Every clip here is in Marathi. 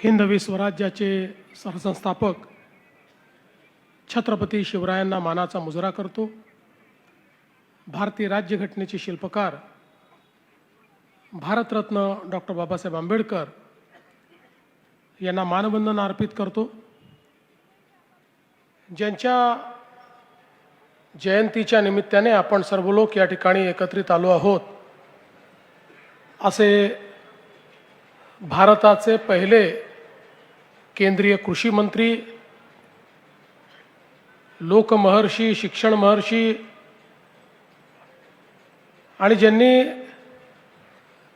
हिंदवी स्वराज्याचे सरसंस्थापक छत्रपती शिवरायांना मानाचा मुजरा करतो। भारतीय राज्यघटनेचे शिल्पकार भारतरत्न डॉक्टर बाबासाहेब आंबेडकर यांना मानवंदना अर्पित करतो। ज्यांच्या जयंतीच्या निमित्ताने आपण सर्व लोक या ठिकाणी एकत्रित आलो आहोत, असे भारताचे पहिले केंद्रीय कृषी मंत्री, लोकमहर्षी, शिक्षण महर्षी आणि ज्यांनी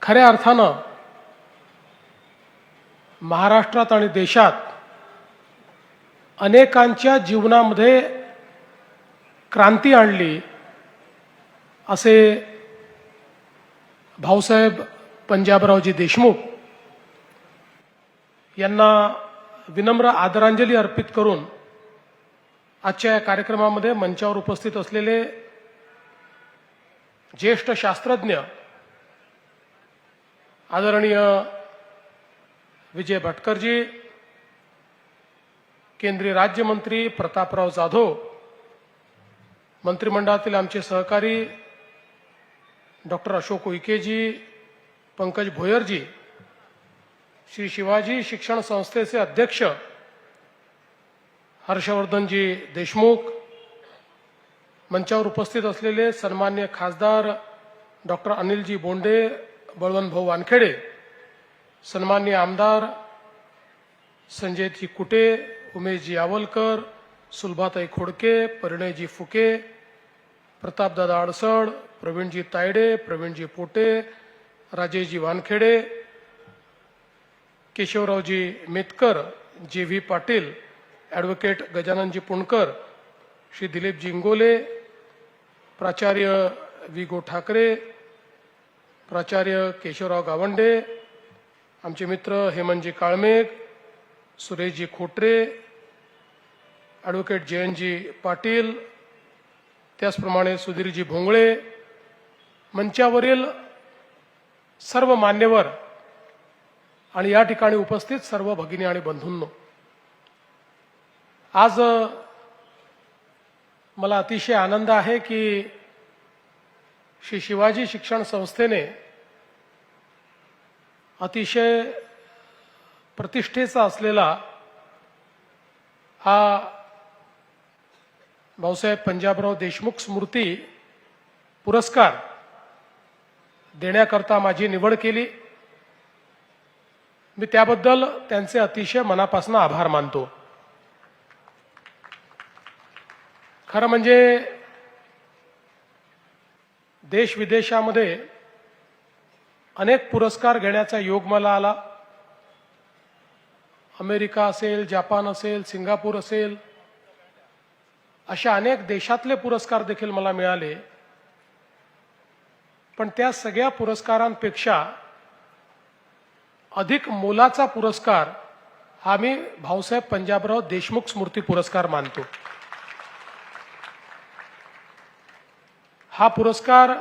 खऱ्या अर्थानं महाराष्ट्रात आणि देशात अनेकांच्या जीवनामध्ये क्रांती आणली, असे भाऊसाहेब पंजाबरावजी देशमुख यांना विनम्र आदरांजली अर्पित करून आजच्या या कार्यक्रमामध्ये मंचावर उपस्थित असलेले ज्येष्ठ शास्त्रज्ञ आदरणीय विजय भटकरजी, केंद्रीय राज्यमंत्री प्रतापराव जाधव, मंत्रिमंडळातील आमचे सहकारी डॉक्टर अशोक उईकेजी, पंकज भोयरजी, श्री शिवाजी शिक्षण संस्थेचे अध्यक्ष हर्षवर्धनजी देशमुख, मंचावर उपस्थित असलेले सन्मान्य खासदार डॉक्टर अनिलजी बोंडे, बळवंतभाऊ वानखेडे, सन्मान्य आमदार संजयजी कुटे, उमेशजी आवलकर, सुलभाताई खोडके, परिणयजी फुके, प्रतापदादा अडसड, प्रवीणजी तायडे, प्रवीणजी पोटे, राजेशजी वानखेडे, केशवरावजी मेतकर, जे व्ही पाटील, ॲडव्होकेट गजाननजी पुणकर, श्री दिलीपजी इंगोले, प्राचार्य वी गो ठाकरे, प्राचार्य केशवराव गावंडे, आमचे मित्र हेमंतजी काळमेघ, सुरेशजी खोटरे, ॲडव्होकेट जयंतजी पाटील, त्याचप्रमाणे सुधीरजी भोंगळे, मंचावरील सर्व मान्यवर आणि या ठिकाणी उपस्थित सर्व भगिनी आणि बंधूंनो, आज मला अतिशय आनंद आहे की श्री शिवाजी शिक्षण संस्थेने अतिशय प्रतिष्ठेचा असलेला हा भाऊसाहेब पंजाबराव देशमुख स्मृती पुरस्कार देण्याकरता माझी निवड केली। मी त्याबद्दल त्यांचे अतिशय मनापासून आभार मानतो। खरं म्हणजे देश विदेशामध्ये अनेक पुरस्कार घेण्याचा योग मला आला। अमेरिका असेल, जपान असेल, सिंगापूर असेल, अशा अनेक देशातले पुरस्कार देखील मला मिळाले। पण त्या सगळ्या पुरस्कारांपेक्षा अधिक मोलाचा पुरस्कार हा मी भाऊसाहेब पंजाबराव देशमुख स्मृती पुरस्कार मानतो। हा पुरस्कार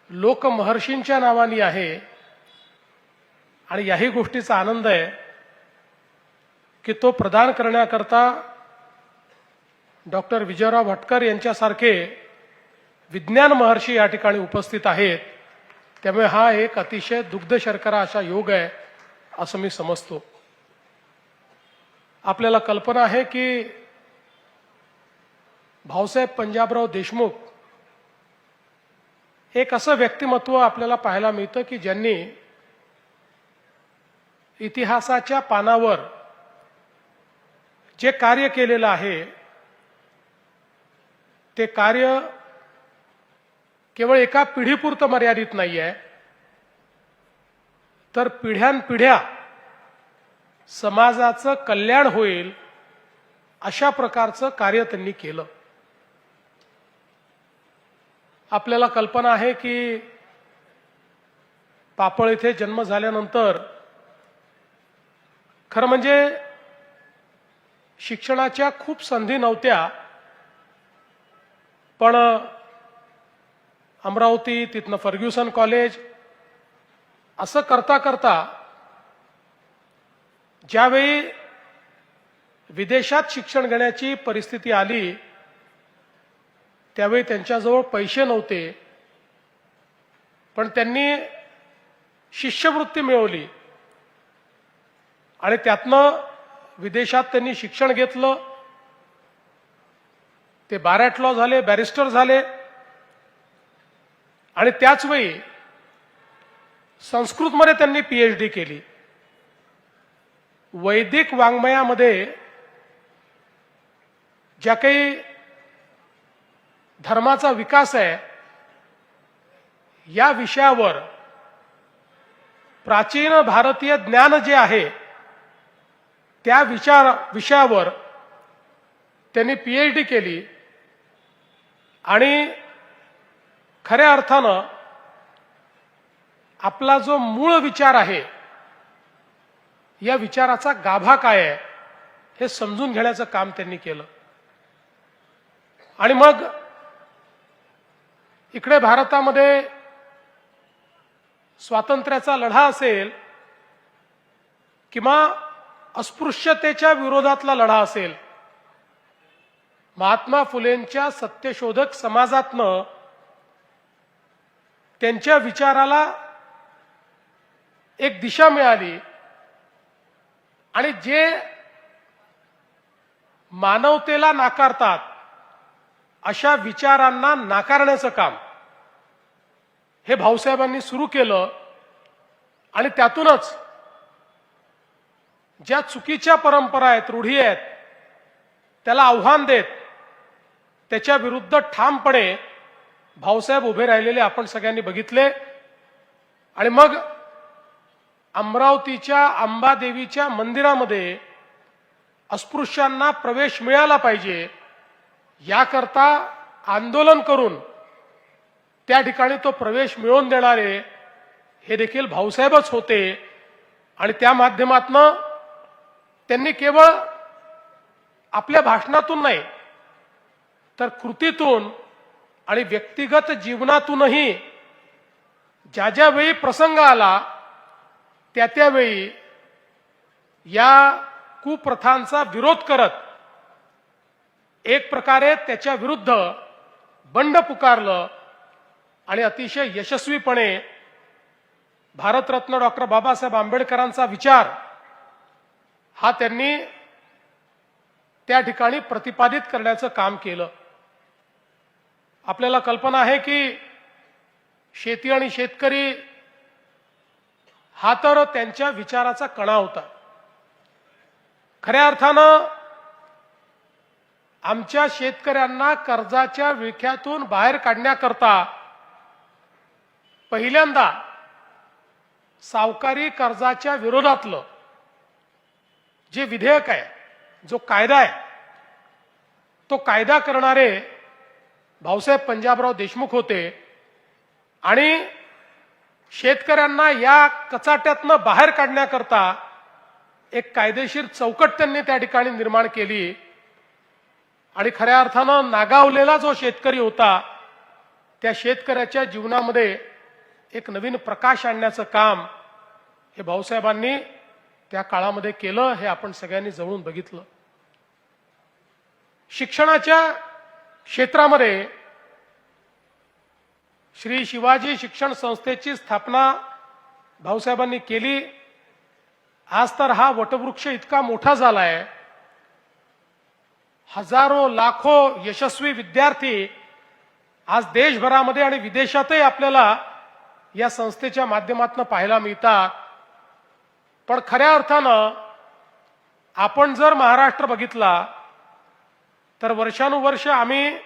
लोकमहर्षींच्या नावाने आहे आणि याही गोष्टीचा आनंद आहे की तो प्रदान करण्याकरता डॉक्टर विजयराव भटकर यांच्यासारखे विज्ञान महर्षी या ठिकाणी उपस्थित आहेत। त्यामुळे हा एक अतिशय दुग्ध शर्करा असा योग आहे असं मी समजतो। आपल्याला कल्पना आहे की भाऊसाहेब पंजाबराव देशमुख एक असं व्यक्तिमत्व आपल्याला पाहायला मिळतं की ज्यांनी इतिहासाच्या पानावर जे कार्य केलेलं आहे ते कार्य केवळ एका पिढीपुरतं मर्यादित नाही आहे, तर पिढ्यानपिढ्या समाजाचं कल्याण होईल अशा प्रकारचं कार्य त्यांनी केलं। आपल्याला कल्पना आहे की पापळ येथे जन्म झाल्यानंतर खरं म्हणजे शिक्षणाच्या खूप संधी नव्हत्या, पण अमरावती, तिथनं फर्ग्युसन कॉलेज, असं करता करता ज्यावेळी विदेशात शिक्षण घेण्याची परिस्थिती आली त्यावेळी त्यांच्याजवळ पैसे नव्हते, पण त्यांनी शिष्यवृत्ती मिळवली आणि त्यातनं विदेशात त्यांनी शिक्षण घेतलं. ते बार लॉ झाले, बॅरिस्टर झाले आणि त्याच वेळी संस्कृतमध्ये त्यांनी PhD केली. वैदिक वाङ्मयामध्ये ज्या काही धर्माचा विकास आहे या विषयावर प्राचीन भारतीय ज्ञान जे आहे त्या विषयावर त्यांनी PhD केली आणि खऱ्या अर्थानं आपला जो मूळ विचार आहे या विचाराचा गाभा काय आहे हे समजून घेण्याचं काम त्यांनी केलं. आणि मग इकडे भारतामध्ये स्वातंत्र्याचा लढा असेल किंवा अस्पृश्यतेच्या विरोधातला लढा असेल, महात्मा फुलेंच्या सत्यशोधक समाजातनं त्यांच्या विचाराला एक दिशा मिळाली आणि जे मानवतेला नाकारतात अशा विचारांना नाकारण्याचं काम हे भाऊसाहेबांनी सुरू केलं. आणि त्यातूनच ज्या चुकीच्या परंपरा आहेत, रूढी आहेत, त्याला आव्हान देत त्याच्या विरुद्ध ठामपणे भाऊसाहेब उभे राहिलेले आपण सगळ्यांनी बघितले. आणि मग अमरावतीच्या अंबादेवीच्या मंदिरामध्ये अस्पृश्यांना प्रवेश मिळाला पाहिजे याकरता आंदोलन करून त्या ठिकाणी तो प्रवेश मिळवून देणारे हे देखील भाऊसाहेबच होते. आणि त्या माध्यमातून त्यांनी केवळ आपल्या भाषणातून नाही तर कृतीतून आणि व्यक्तिगत जीवनातूनही ज्या ज्या वेळी प्रसंग आला त्या त्यावेळी या कुप्रथांचा विरोध करत एक प्रकारे त्याच्या विरुद्ध बंड पुकारलं आणि अतिशय यशस्वीपणे भारतरत्न डॉक्टर बाबासाहेब आंबेडकरांचा विचार हा त्यांनी त्या ठिकाणी प्रतिपादित करण्याचं काम केलं. आपल्याला कल्पना आहे की शेती आणि शेतकरी हा तर त्यांच्या विचाराचा कणा होता. खऱ्या अर्थानं आमच्या शेतकऱ्यांना कर्जाच्या विळख्यातून बाहेर काढण्याकरता पहिल्यांदा सावकारी कर्जाच्या विरोधातलं जे विधेयक आहे, जो कायदा आहे, तो कायदा करणारे भाऊसाहेब पंजाबराव देशमुख होते. आणि शेतकऱ्यांना या कचाट्यातनं बाहेर काढण्याकरता एक कायदेशीर चौकट त्यांनी त्या ठिकाणी निर्माण केली. आणि खऱ्या अर्थानं नागावलेला जो शेतकरी होता त्या शेतकऱ्याच्या जीवनामध्ये एक नवीन प्रकाश आणण्याचं काम हे भाऊसाहेबांनी त्या काळामध्ये केलं, हे आपण सगळ्यांनी जवळून बघितलं. शिक्षणाच्या क्षेत्रामध्ये श्री शिवाजी शिक्षण संस्थेची स्थापना भाऊसाहेबांनी केली. आज तर हा वटवृक्ष इतका मोठा झालाय, हजारो लाखो यशस्वी विद्यार्थी आज देशभरामध्ये आणि विदेशातही आपल्याला या संस्थेच्या माध्यमातून पाहायला मिळतात. पण खऱ्या अर्थानं आपण जर महाराष्ट्र बघितला तर वर्षानुवर्ष आम्ही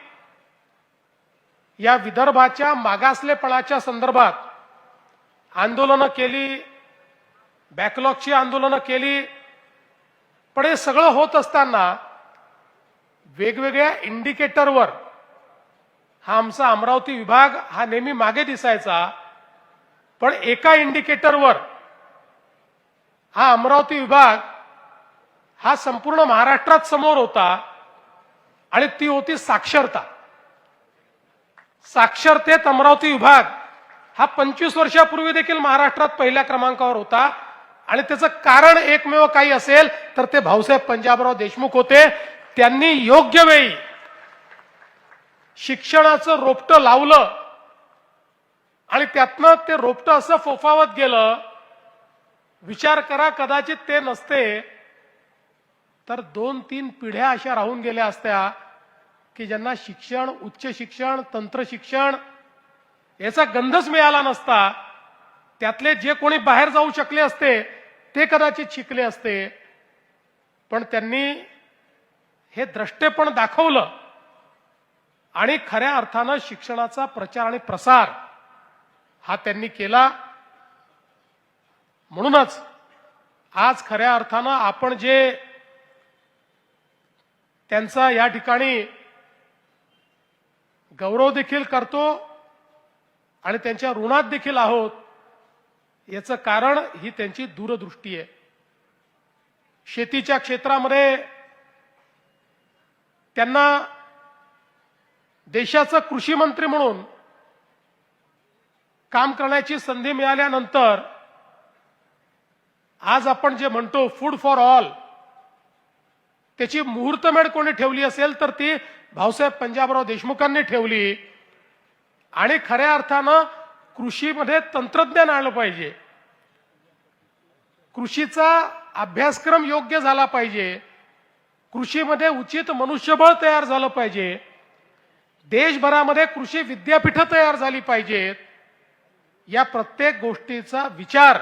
या विदर्भाच्या मागासलेपणाच्या संदर्भात आंदोलनं केली, बॅकलॉगची आंदोलनं केली. पण हे सगळं होत असताना वेगवेगळ्या इंडिकेटरवर हा आमचा अमरावती विभाग हा नेहमी मागे दिसायचा, पण एका इंडिकेटरवर हा अमरावती विभाग हा संपूर्ण महाराष्ट्रात समोर होता आणि ती होती साक्षरता. साक्षरतेत अमरावती विभाग हा 25 वर्षापूर्वी देखील महाराष्ट्रात पहिल्या क्रमांकावर होता आणि त्याचं कारण एकमेव काही असेल तर ते भाऊसाहेब पंजाबराव देशमुख होते. त्यांनी योग्य वेळी शिक्षणाचं रोपटं लावलं आणि त्यातनं ते रोपटं असं फोफावत गेलं. विचार करा, कदाचित ते नसते तर 2-3 पिढ्या अशा राहून गेल्या असत्या की ज्यांना शिक्षण, उच्च शिक्षण, तंत्र शिक्षण याचा गंधच मिळाला नसता. त्यातले जे कोणी बाहेर जाऊ शकले असते ते कदाचित शिकले असते. पण त्यांनी हे द्रष्टेपण दाखवलं आणि खऱ्या अर्थानं शिक्षणाचा प्रचार आणि प्रसार हा त्यांनी केला. म्हणूनच आज खऱ्या अर्थानं आपण जे त्यांचा या ठिकाणी गौरव देखील करतो आणि त्यांच्या ऋणात देखील आहोत, याचं कारण ही त्यांची दूरदृष्टी आहे. शेतीच्या क्षेत्रामध्ये त्यांना देशाचं कृषी मंत्री म्हणून काम करण्याची संधी मिळाल्यानंतर आज आपण जे म्हणतो फूड फॉर ऑल, त्याची मुहूर्तमेढ कोणी ठेवली असेल तर ती भाऊसाहेब पंजाबराव देशमुखांनी ठेवली. आणि खऱ्या अर्थानं कृषीमध्ये तंत्रज्ञान आणलं पाहिजे, कृषीचा अभ्यासक्रम योग्य झाला पाहिजे, कृषीमध्ये उचित मनुष्यबळ तयार झालं पाहिजे, देशभरामध्ये कृषी विद्यापीठं तयार झाली पाहिजेत. या प्रत्येक गोष्टीचा विचार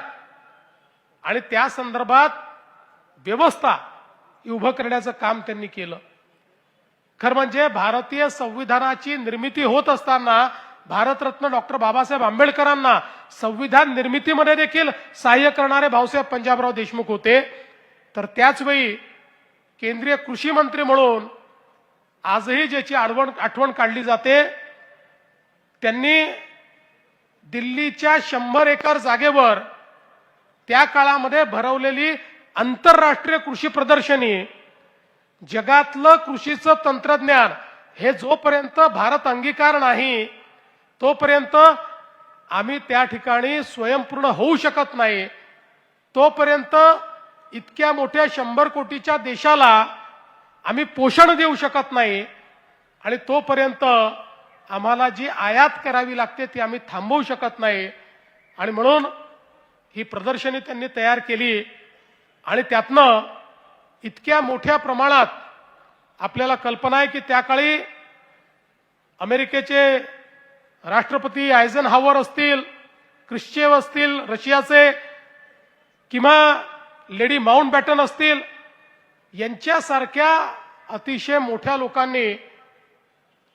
आणि त्या संदर्भात व्यवस्था उभं करण्याचं काम त्यांनी केलं. खरं म्हणजे भारतीय संविधानाची निर्मिती होत असताना भारतरत्न डॉक्टर बाबासाहेब आंबेडकरांना संविधान निर्मितीमध्ये देखील सहाय्य करणारे भाऊसाहेब पंजाबराव देशमुख होते. तर त्याचवेळी केंद्रीय कृषी मंत्री म्हणून आजही ज्याची आठवण काढली जाते, त्यांनी दिल्लीच्या 100 एकर जागेवर त्या काळामध्ये भरवलेली आंतरराष्ट्रीय कृषी प्रदर्शनी, जगातलं कृषीचं तंत्रज्ञान हे जोपर्यंत भारत अंगीकार नाही तोपर्यंत आम्ही त्या ठिकाणी स्वयंपूर्ण होऊ शकत नाही. तोपर्यंत इतक्या मोठ्या 100 कोटीच्या देशाला आम्ही पोषण देऊ शकत नाही आणि तोपर्यंत आम्हाला जी आयात करावी लागते ती आम्ही थांबवू शकत नाही. आणि म्हणून ही प्रदर्शनी त्यांनी तयार केली आणि त्यातनं इतक्या मोठ्या प्रमाणात आपल्याला कल्पना आहे की त्या काळी अमेरिकेचे राष्ट्रपती आयझनहावर असतील, क्रिश्चेव असतील रशियाचे, किंवा लेडी माउंटबॅटन असतील, यांच्यासारख्या अतिशय मोठ्या लोकांनी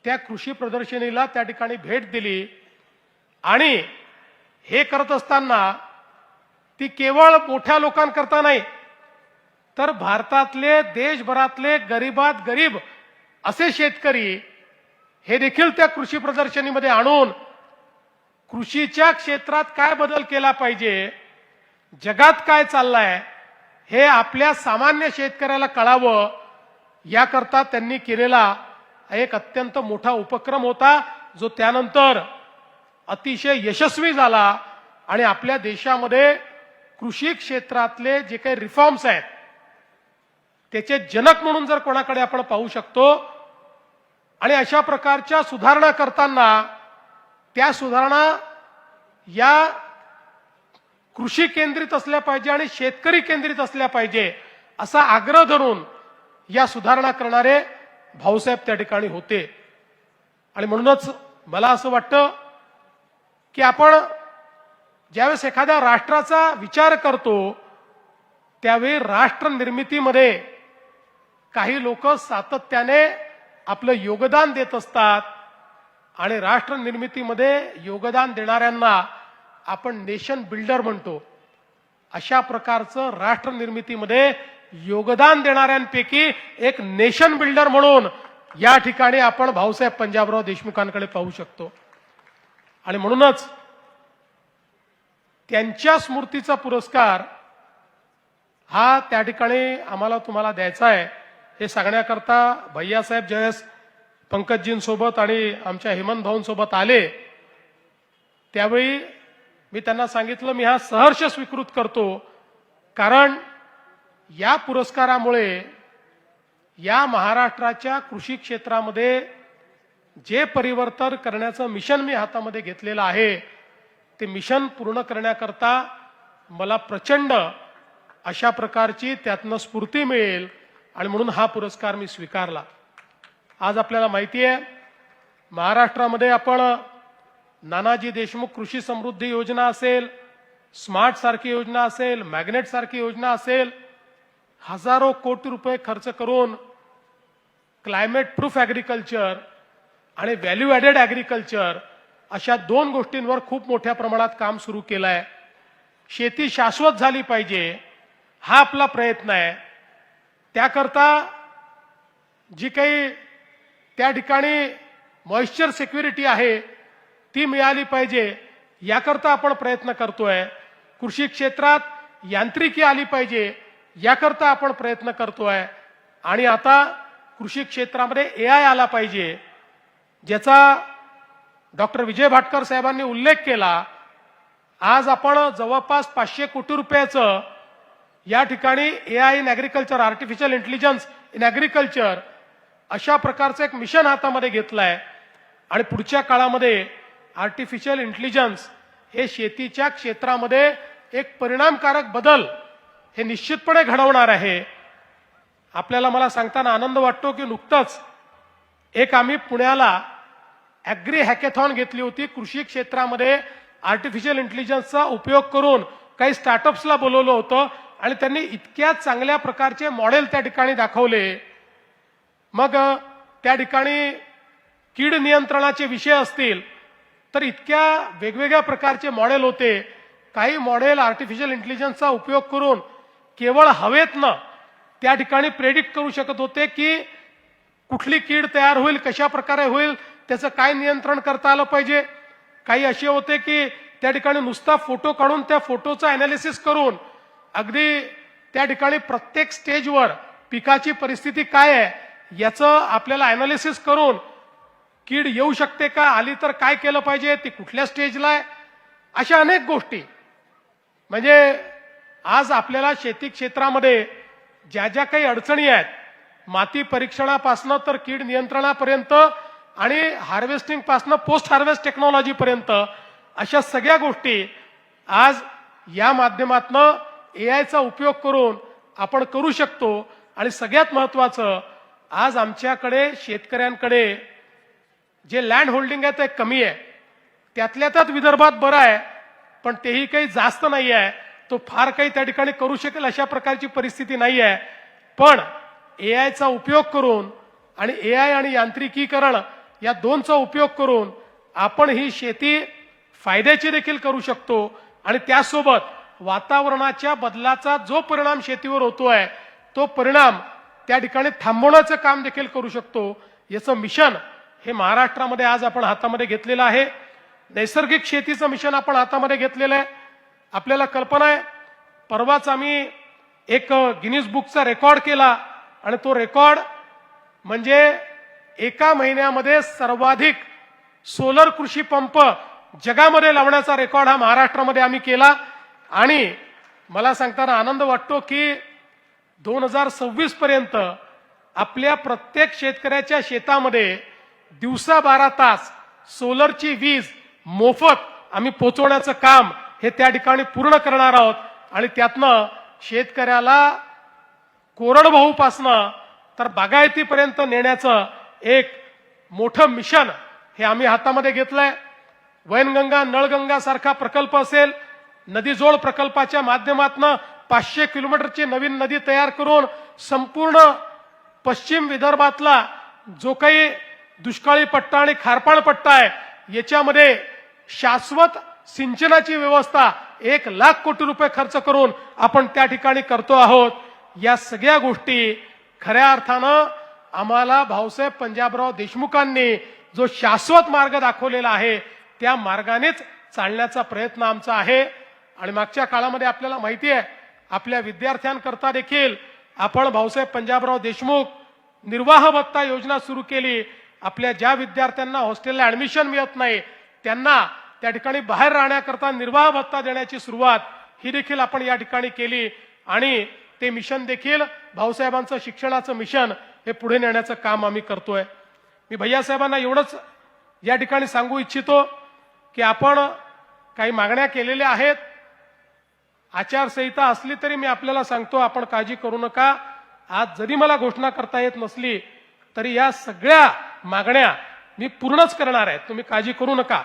त्या कृषी प्रदर्शनीला त्या ठिकाणी भेट दिली. आणि हे करत असताना ती केवळ मोठ्या लोकांकरता नाही तर भारतातले, देशभरातले गरीबात गरीब असे शेतकरी हे देखील त्या कृषी प्रदर्शनीमध्ये आणून कृषीच्या क्षेत्रात काय बदल केला पाहिजे, जगात काय चाललंय हे आपल्या सामान्य शेतकऱ्याला कळावं, याकरता त्यांनी केलेला एक अत्यंत मोठा उपक्रम होता, जो त्यानंतर अतिशय यशस्वी झाला. आणि आपल्या देशामध्ये कृषी क्षेत्रातले जे काही रिफॉर्म्स आहेत त्याचे जनक म्हणून जर कोणाकडे आपण पाहू शकतो. आणि अशा प्रकारच्या सुधारणा करताना त्या सुधारणा या कृषी केंद्रित असल्या पाहिजे आणि शेतकरी केंद्रित असल्या पाहिजे असा आग्रह धरून या सुधारणा करणारे भाऊसाहेब त्या ठिकाणी होते. आणि म्हणूनच मला असं वाटतं की आपण ज्यावेळेस एखाद्या राष्ट्राचा विचार करतो त्यावेळी राष्ट्र निर्मितीमध्ये काही लोक सातत्याने आपलं योगदान देत असतात आणि राष्ट्र निर्मितीमध्ये योगदान देणाऱ्यांना आपण नेशन बिल्डर म्हणतो. अशा प्रकारचं राष्ट्र निर्मितीमध्ये योगदान देणाऱ्यांपैकी एक नेशन बिल्डर म्हणून या ठिकाणी आपण भाऊसाहेब पंजाबराव देशमुखांकडे पाहू शकतो. आणि म्हणूनच त्यांच्या स्मृतीचा पुरस्कार हा त्या ठिकाणी आम्हाला तुम्हाला द्यायचा आहे. हे सांगण्याकरता भैयासाहेब ज्यावेळेस पंकजजींसोबत आणि आमच्या हेमंत भाऊंसोबत आले त्यावेळी मी त्यांना सांगितलं मी हा सहर्ष स्वीकृत करतो, कारण या पुरस्कारामुळे या महाराष्ट्राच्या कृषी क्षेत्रामध्ये जे परिवर्तन करण्याचं मिशन मी हातामध्ये घेतलेलं आहे ते मिशन पूर्ण करण्याकरता मला प्रचंड अशा प्रकारची त्यातनं स्फूर्ती मिळेल आणि म्हणून हा पुरस्कार मी स्वीकारला। आज आपल्याला माहिती आहे महाराष्ट्रामध्ये आपण नानाजी देशमुख कृषी समृद्धी योजना असेल, स्मार्ट सारखी योजना असेल, मॅग्नेट सारखी योजना असेल, हजारो कोटी रुपये खर्च करून क्लायमेट प्रूफ ॲग्रिकल्चर आणि व्हॅल्यू ॲडेड ॲग्रिकल्चर अशा दोन गोष्टींवर खूप मोठ्या प्रमाणात काम सुरू केलं आहे। शेती शाश्वत झाली पाहिजे हा आपला प्रयत्न आहे। त्याकरता जी काही त्या ठिकाणी मॉइश्चर सिक्युरिटी आहे ती मिळाली पाहिजे याकरता आपण प्रयत्न करतोय। कृषी क्षेत्रात यांत्रिकी आली पाहिजे याकरता आपण प्रयत्न करतोय आणि आता कृषी क्षेत्रामध्ये एआय आला पाहिजे ज्याचा डॉक्टर विजय भाटकर साहेबांनी उल्लेख केला। आज आपण जवळपास 500 कोटी रुपयाचं या ठिकाणी AI in agriculture, artificial intelligence in agriculture अशा प्रकारचं एक मिशन हातामध्ये घेतलंय आणि पुढच्या काळामध्ये आर्टिफिशियल इंटेलिजन्स हे शेतीच्या क्षेत्रामध्ये एक परिणामकारक बदल हे निश्चितपणे घडवणार आहे। आपल्याला मला सांगताना आनंद वाटतो की नुकतंच एक आम्ही पुण्याला ॲग्री हॅकेथॉन घेतली होती। कृषी क्षेत्रामध्ये आर्टिफिशियल इंटेलिजन्सचा उपयोग करून काही स्टार्टअप्सला बोलवलं होतं आणि त्यांनी इतक्या चांगल्या प्रकारचे मॉडेल त्या ठिकाणी दाखवले। मग त्या ठिकाणी कीड नियंत्रणाचे विषय असतील तर इतक्या वेगवेगळ्या प्रकारचे मॉडेल होते। काही मॉडेल आर्टिफिशियल इंटेलिजन्सचा उपयोग करून केवळ हवेतनं त्या ठिकाणी प्रेडिक्ट करू शकत होते की कुठली कीड तयार होईल, कशा प्रकारे होईल, त्याचं काय नियंत्रण करता आलं पाहिजे। काही असे होते की त्या ठिकाणी नुसता फोटो काढून त्या फोटोचं ॲनालिसिस करून अगदी त्या ठिकाणी प्रत्येक स्टेजवर पिकाची परिस्थिती काय आहे याचं आपल्याला ॲनालिसिस करून कीड येऊ शकते का, आली तर काय केलं पाहिजे, ती कुठल्या स्टेजला आहे, अशा अनेक गोष्टी। म्हणजे आज आपल्याला शेती क्षेत्रामध्ये ज्या ज्या काही अडचणी आहेत, माती परीक्षणापासून तर कीड नियंत्रणापर्यंत आणि हार्वेस्टिंग पासून पोस्ट हार्वेस्ट टेक्नॉलॉजी पर्यंत अशा सगळ्या गोष्टी आज या माध्यमातून एआयचा उपयोग करून आपण करू शकतो। आणि सगळ्यात महत्त्वाचं आज आमच्याकडे शेतकऱ्यांकडे जे लँड होल्डिंग आहे ते कमी आहे, त्यातल्या त्यात विदर्भात बरं आहे पण तेही काही जास्त नाही आहे, तो फार काही त्या ठिकाणी करू शकेल अशा प्रकारची परिस्थिती नाही आहे। पण एआयचा उपयोग करून आणि एआय आणि यांत्रिकीकरण या दोनचा उपयोग करून आपण ही शेती फायद्याची देखील करू शकतो आणि त्यासोबत वातावरणाच्या बदलाचा जो परिणाम शेतीवर होतोय तो परिणाम त्या ठिकाणी थांबवण्याचं काम देखील करू शकतो। याचं मिशन हे महाराष्ट्रामध्ये आज आपण हातामध्ये घेतलेलं आहे। नैसर्गिक शेतीचं मिशन आपण हातामध्ये घेतलेलं आहे। आपल्याला कल्पना आहे परवाच आम्ही एक गिनीज बुकचा रेकॉर्ड केला आणि तो रेकॉर्ड म्हणजे एका महिन्यामध्ये सर्वाधिक सोलर कृषी पंप जगामध्ये लावण्याचा रेकॉर्ड हा महाराष्ट्रामध्ये आम्ही केला। आणि मला सांगताना आनंद वाटतो की 2026 पर्यंत आपल्या प्रत्येक शेतकऱ्याच्या शेतामध्ये दिवसा 12 तास सोलरची वीज मोफत आम्ही पोहोचवण्याचं काम हे त्या ठिकाणी पूर्ण करणार आहोत आणि त्यातनं शेतकऱ्याला कोरडवाहूपासनं तर बागायतीपर्यंत नेण्याचं एक मोठं मिशन हे आम्ही हातामध्ये घेतलंय। वैनगंगा नळगंगा सारखा प्रकल्प असेल, नदीजोड प्रकल्पाच्या माध्यमातून 500 किलोमीटरची नवीन नदी तयार करून संपूर्ण पश्चिम विदर्भातला जो काही दुष्काळी पट्टा आणि खारपाण पट्टा आहे याच्यामध्ये शाश्वत सिंचनाची व्यवस्था 1 लाख कोटी रुपये खर्च करून आपण त्या ठिकाणी करतो आहोत। या सगळ्या गोष्टी खऱ्या अर्थानं आम्हाला भाऊसाहेब पंजाबराव देशमुखांनी जो शाश्वत मार्ग दाखवलेला आहे त्या मार्गानेच चालण्याचा प्रयत्न आमचा आहे। आणि मागच्या काळामध्ये आपल्याला माहिती आहे आपल्या विद्यार्थ्यांकरता देखील आपण भाऊसाहेब पंजाबराव देशमुख निर्वाह भत्ता योजना सुरू केली। आपल्या ज्या विद्यार्थ्यांना हॉस्टेलला ऍडमिशन मिळत नाही त्यांना त्या ठिकाणी बाहेर राहण्याकरता निर्वाह भत्ता देण्याची सुरुवात ही देखील आपण या ठिकाणी केली आणि ते मिशन देखील भाऊसाहेबांचं शिक्षणाचं मिशन हे पुढे नेण्याचं काम आम्ही करतोय. मी भैयासाहेबांना एवढंच या ठिकाणी सांगू इच्छितो की आपण काही मागण्या केलेल्या आहेत. आचारसंहिता असली तरी मी आपल्याला सांगतो, आपण काळजी करू नका. आज जरी मला घोषणा करता येत नसली तरी या सगळ्या मागण्या मी पूर्णच करणार आहे, तुम्ही काळजी करू नका.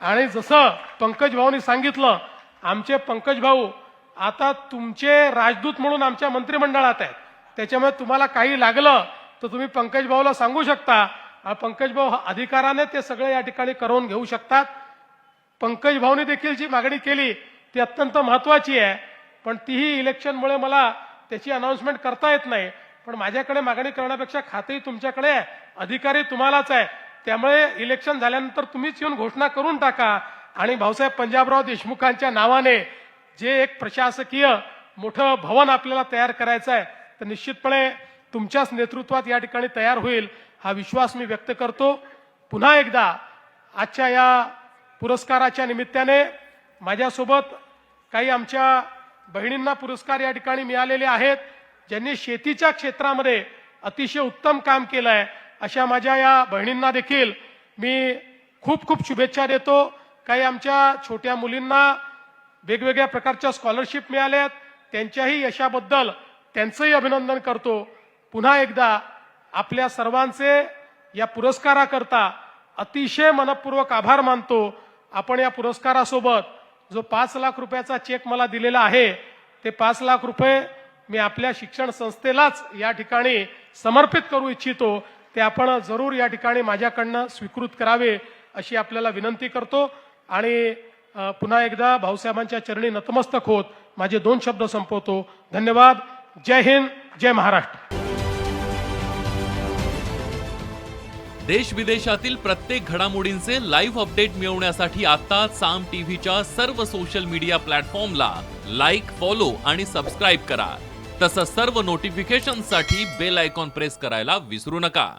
आणि जसं पंकज भाऊनी सांगितलं, आमचे पंकज भाऊ आता तुमचे राजदूत म्हणून आमच्या मंत्रिमंडळात आहेत. त्याच्यामुळे तुम्हाला काही लागलं तर तुम्ही पंकज भाऊला सांगू शकता. पंकज भाऊ अधिकाराने ते सगळे या ठिकाणी करून घेऊ शकतात. पंकज भाऊनी देखील जी मागणी केली ती अत्यंत महत्वाची आहे, पण तीही इलेक्शनमुळे मला त्याची अनाउन्समेंट करता येत नाही. पण माझ्याकडे मागणी करण्यापेक्षा खातेही तुमच्याकडे आहे, अधिकारी तुम्हालाच आहे. त्यामुळे इलेक्शन झाल्यानंतर तुम्हीच येऊन घोषणा करून टाका. आणि भाऊसाहेब पंजाबराव देशमुखांच्या नावाने जे एक प्रशासकीय मोठं भवन आपल्याला तयार करायचं आहे, तर निश्चितपणे तुमच्याच नेतृत्वात या ठिकाणी तयार होईल, हा विश्वास मी व्यक्त करतो. पुन्हा एकदा आजच्या या पुरस्काराच्या निमित्ताने माझ्यासोबत काही आमच्या बहिणींना पुरस्कार या ठिकाणी मिळालेले आहेत, ज्यांनी शेतीच्या क्षेत्रामध्ये अतिशय उत्तम काम केलं आहे. अशा माझ्या या बहिणींना देखील मी खूप खूप शुभेच्छा देतो. काही आमच्या छोट्या मुलींना वेगवेगळ्या प्रकारच्या स्कॉलरशिप मिळाल्या आहेत, त्यांच्याही यशाबद्दल त्यांचंही अभिनंदन करतो. पुन्हा एकदा आपल्या सर्वांचे या पुरस्काराकरता अतिशय मनपूर्वक आभार मानतो. आपण या पुरस्कारासोबत जो 5 लाख रुपयाचा चेक मला दिलेला आहे, ते 5 लाख रुपये मी आपल्या शिक्षण संस्थेलाच या ठिकाणी समर्पित करू इच्छितो. ते आपण जरूर या ठिकाणी माझ्याकडनं स्वीकृत करावे अशी आपल्याला विनंती करतो. आणि पुन्हा एकदा भाऊसाहेबांच्या चरणी नतमस्तक होत माझे 2 शब्द संपवतो. धन्यवाद. जय हिंद, जय महाराष्ट्र. देश विदेशातील प्रत्येक घडामोडींचे लाईव्ह अपडेट मिळवण्यासाठी आता साम टीव्हीच्या सर्व सोशल मीडिया प्लॅटफॉर्मला लाईक, फॉलो आणि सबस्क्राईब करा. तसंच सर्व नोटिफिकेशनसाठी बेल आयकॉन प्रेस करायला विसरू नका.